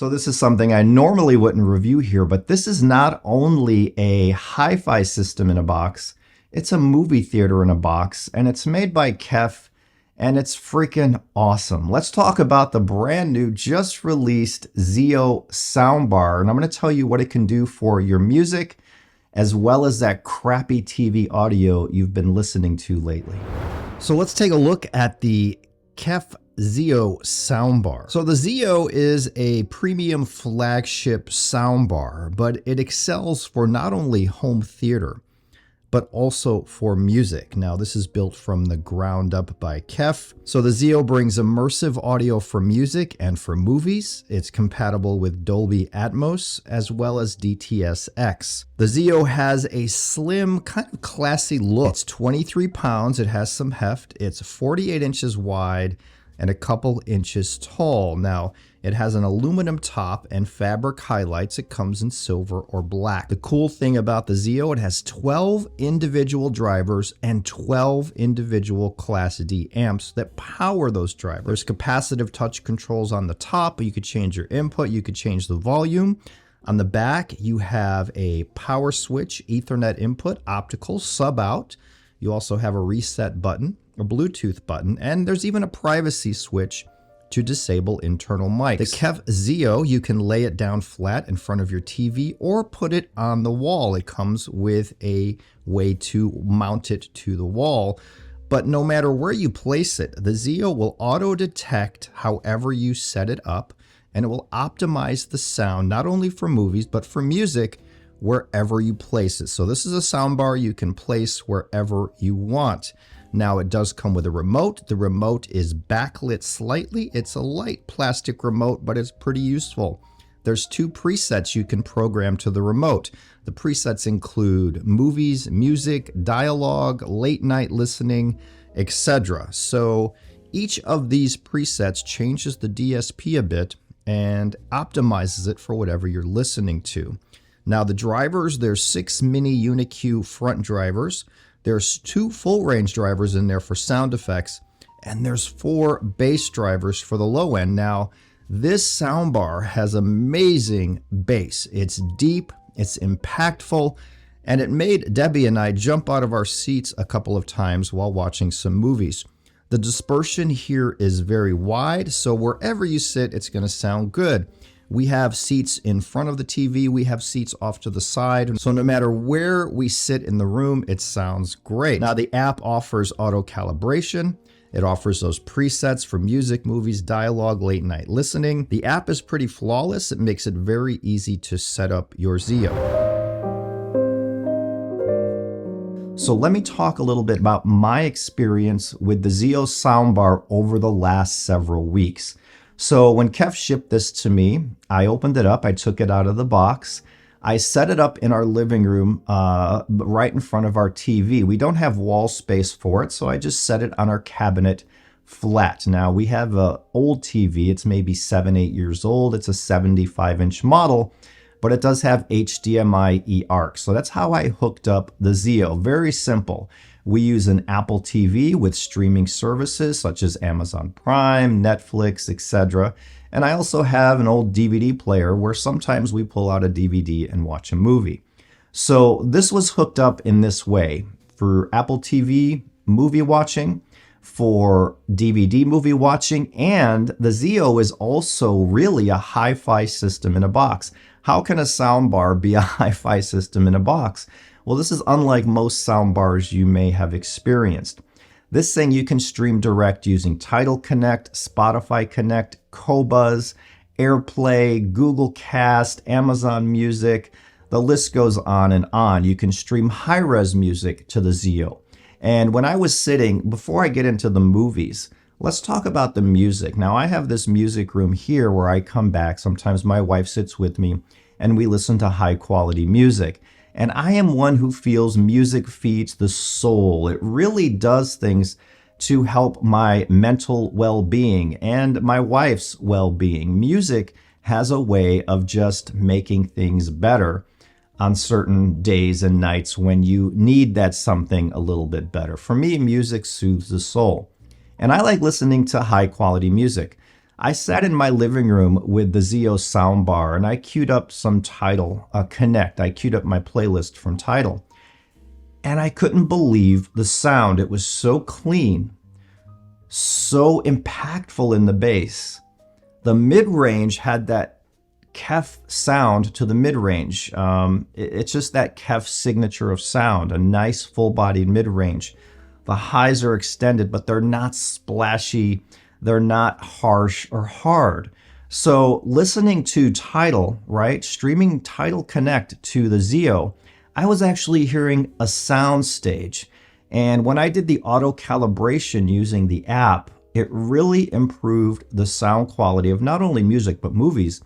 So this is something I normally wouldn't review here, but this is not only a hi-fi system in a box, it's a movie theater in a box, and it's made by KEF, and it's freaking awesome. Let's talk about the brand new, just released XIO soundbar, and I'm going to tell you what it can do for your music, as well as that crappy TV audio you've been listening to lately. So let's take a look at the KEF XIO soundbar. So the XIO is a premium flagship soundbar, but it excels for not only home theater, but also for music. Now, this is built from the ground up by KEF. So the XIO brings immersive audio for music and for movies. It's compatible with Dolby Atmos as well as DTS-X. The XIO has a slim, kind of classy look. It's 23 pounds, it has some heft, it's 48 inches wide and a couple inches tall. Now, it has an aluminum top and fabric highlights. It comes in silver or black. The cool thing about the XIO, it has 12 individual drivers and 12 individual Class D amps that power those drivers. There's capacitive touch controls on the top. You could change your input. You could change the volume. On the back, you have a power switch, Ethernet input, optical, sub out. You also have a reset button, a Bluetooth button, and there's even a privacy switch to disable internal mics. The KEF XIO, you can lay it down flat in front of your TV or put it on the wall. It comes with a way to mount it to the wall. But no matter where you place it, the XIO will auto-detect however you set it up, and it will optimize the sound not only for movies, but for music wherever you place it. So this is a soundbar you can place wherever you want. Now, it does come with a remote. The remote is backlit slightly. It's a light plastic remote, but it's pretty useful. There's 2 presets you can program to the remote. The presets include movies, music, dialogue, late night listening, etc. So each of these presets changes the DSP a bit and optimizes it for whatever you're listening to. Now, the drivers, there's 6 mini UNI-Q front drivers. There's 2 full range drivers in there for sound effects, and there's 4 bass drivers for the low end. Now, this soundbar has amazing bass. It's deep, it's impactful, and it made Debbie and I jump out of our seats a couple of times while watching some movies. The dispersion here is very wide, so wherever you sit, it's going to sound good. We have seats in front of the TV, we have seats off to the side, so no matter where we sit in the room, it sounds great. Now, the app offers auto calibration. It offers those presets for music, movies, dialogue, late night listening. The app is pretty flawless. It makes it very easy to set up your XIO. So let me talk a little bit about my experience with the XIO soundbar over the last several weeks. So when KEF shipped this to me, I opened it up, I took it out of the box, I set it up in our living room right in front of our TV. We don't have wall space for it, so I just set it on our cabinet flat. Now, we have an old TV, it's maybe 7-8 years old, it's a 75-inch model, but it does have HDMI eARC. So that's how I hooked up the XIO, very simple. We use an Apple TV with streaming services such as Amazon Prime, Netflix, etc. And I also have an old DVD player where sometimes we pull out a DVD and watch a movie. So this was hooked up in this way for Apple TV movie watching, for DVD movie watching, and the XIO is also really a hi-fi system in a box. How can a soundbar be a hi-fi system in a box? Well, this is unlike most soundbars you may have experienced. This thing you can stream direct using Tidal Connect, Spotify Connect, Qobuz, AirPlay, Google Cast, Amazon Music. The list goes on and on. You can stream high-res music to the XIO. And when I was sitting, before I get into the movies, let's talk about the music. Now, I have this music room here where I come back. Sometimes my wife sits with me and we listen to high-quality music. And I am one who feels music feeds the soul. It really does things to help my mental well-being and my wife's well-being. Music has a way of just making things better on certain days and nights when you need that something a little bit better. For me, music soothes the soul. And I like listening to high-quality music. I sat in my living room with the XIO soundbar and I queued up some Tidal Connect. I queued up my playlist from Tidal. And I couldn't believe the sound. It was so clean, so impactful in the bass. The mid-range had that KEF sound to the mid-range. It's just that KEF signature of sound, a nice full-bodied mid-range. The highs are extended, but they're not splashy. They're not harsh or hard. So listening to Tidal, right, streaming Tidal Connect to the XIO, I was actually hearing a sound stage. And when I did the auto calibration using the app, it really improved the sound quality of not only music, but movies.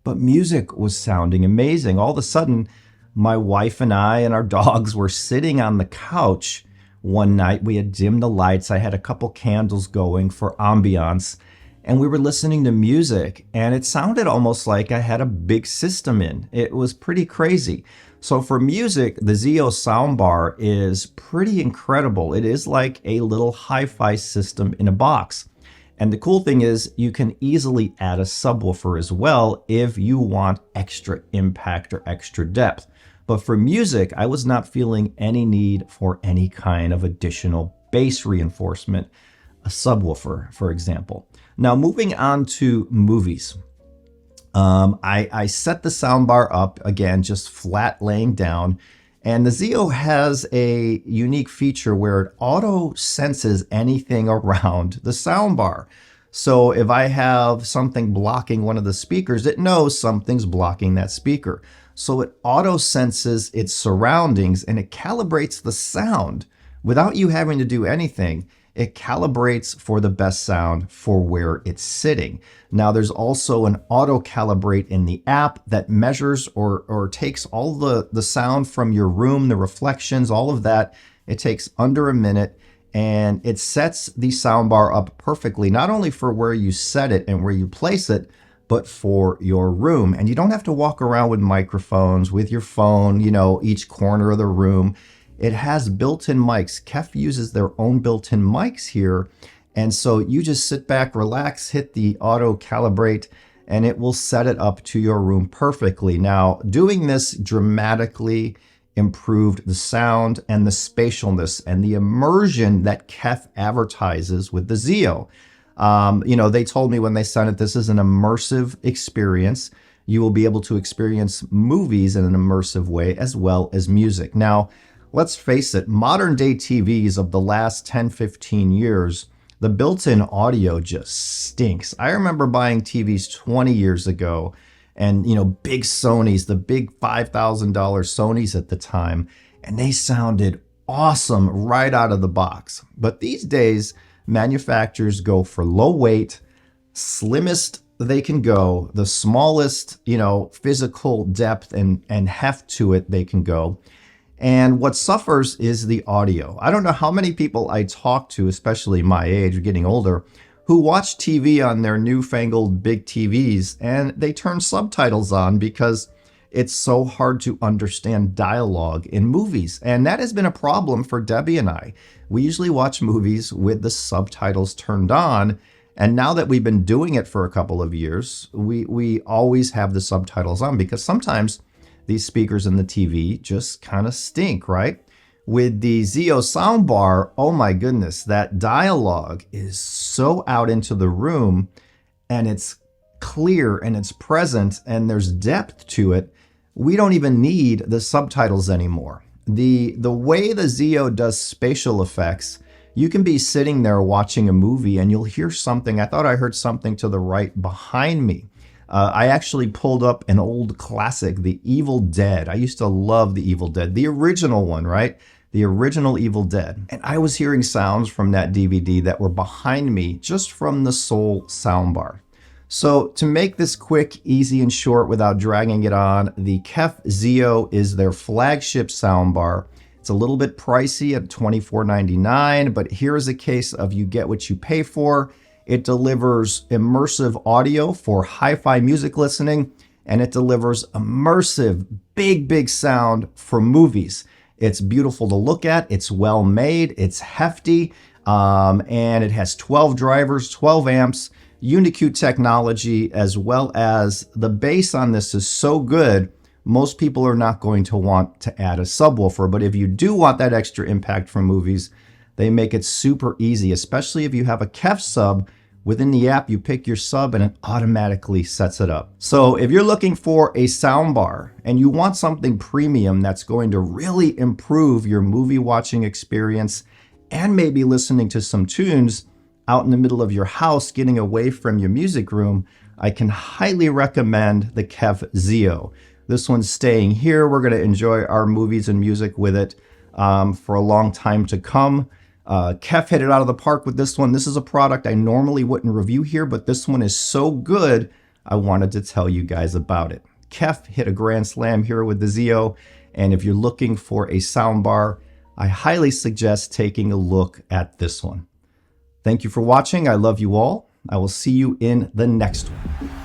But music was sounding amazing. All of a sudden, my wife and I and our dogs were sitting on the couch one night. We had dimmed the lights. I had a couple candles going for ambiance. And we were listening to music. And it sounded almost like I had a big system in. It was pretty crazy. So for music, the XIO soundbar is pretty incredible. It is like a little hi-fi system in a box. And the cool thing is you can easily add a subwoofer as well if you want extra impact or extra depth. But for music, I was not feeling any need for any kind of additional bass reinforcement, a subwoofer, for example. Now moving on to movies. I set the soundbar up, again, just flat laying down. And the XIO has a unique feature where it auto senses anything around the soundbar. So if I have something blocking one of the speakers, it knows something's blocking that speaker. So it auto senses its surroundings and it calibrates the sound without you having to do anything. It calibrates for the best sound for where it's sitting. Now there's also an auto calibrate in the app that measures or takes all the sound from your room, the reflections, all of that. It takes under a minute and it sets the soundbar up perfectly, not only for where you set it and where you place it, but for your room. And you don't have to walk around with microphones, with your phone, each corner of the room. It has built-in mics. KEF uses their own built-in mics here. And so you just sit back, relax, hit the auto calibrate, and it will set it up to your room perfectly. Now, doing this dramatically improved the sound and the spatialness and the immersion that KEF advertises with the XIO. They told me when they sent it, this is an immersive experience. You will be able to experience movies in an immersive way as well as music. Now, let's face it, modern day TVs of the last 10, 15 years, the built-in audio just stinks. I remember buying TVs 20 years ago and, big Sonys, the big $5,000 Sonys at the time, and they sounded awesome right out of the box. But these days, manufacturers go for low weight, slimmest they can go, the smallest, physical depth and heft to it they can go. And what suffers is the audio. I don't know how many people I talk to, especially my age, getting older, who watch TV on their newfangled big TVs and they turn subtitles on because it's so hard to understand dialogue in movies. And that has been a problem for Debbie and I. We usually watch movies with the subtitles turned on. And now that we've been doing it for a couple of years, we always have the subtitles on because sometimes these speakers in the TV just kind of stink, right? With the XIO soundbar, oh my goodness, that dialogue is so out into the room and it's clear and it's present and there's depth to it. We don't even need the subtitles anymore. The way the XIO does spatial effects, you can be sitting there watching a movie and you'll hear something. I thought I heard something to the right behind me. I actually pulled up an old classic, The Evil Dead. I used to love The Evil Dead, the original one, right? The original Evil Dead. And I was hearing sounds from that DVD that were behind me just from the sole soundbar. So to make this quick, easy, and short without dragging it on, the KEF XIO is their flagship soundbar. It's a little bit pricey at $24.99, but here is a case of you get what you pay for. It delivers immersive audio for hi-fi music listening, and it delivers immersive, big sound for movies. It's beautiful to look at, it's well made, it's hefty, and it has 12 drivers, 12 amps. UNI-Q technology, as well as the bass on this is so good, most people are not going to want to add a subwoofer. But if you do want that extra impact from movies, they make it super easy, especially if you have a KEF sub. Within the app, you pick your sub and it automatically sets it up. So if you're looking for a soundbar and you want something premium that's going to really improve your movie watching experience and maybe listening to some tunes out in the middle of your house, getting away from your music room, I can highly recommend the KEF XIO. This one's staying here. We're going to enjoy our movies and music with it for a long time to come. KEF hit it out of the park with this one. This is a product I normally wouldn't review here, but this one is so good, I wanted to tell you guys about it. KEF hit a grand slam here with the XIO, and if you're looking for a soundbar, I highly suggest taking a look at this one. Thank you for watching. I love you all. I will see you in the next one.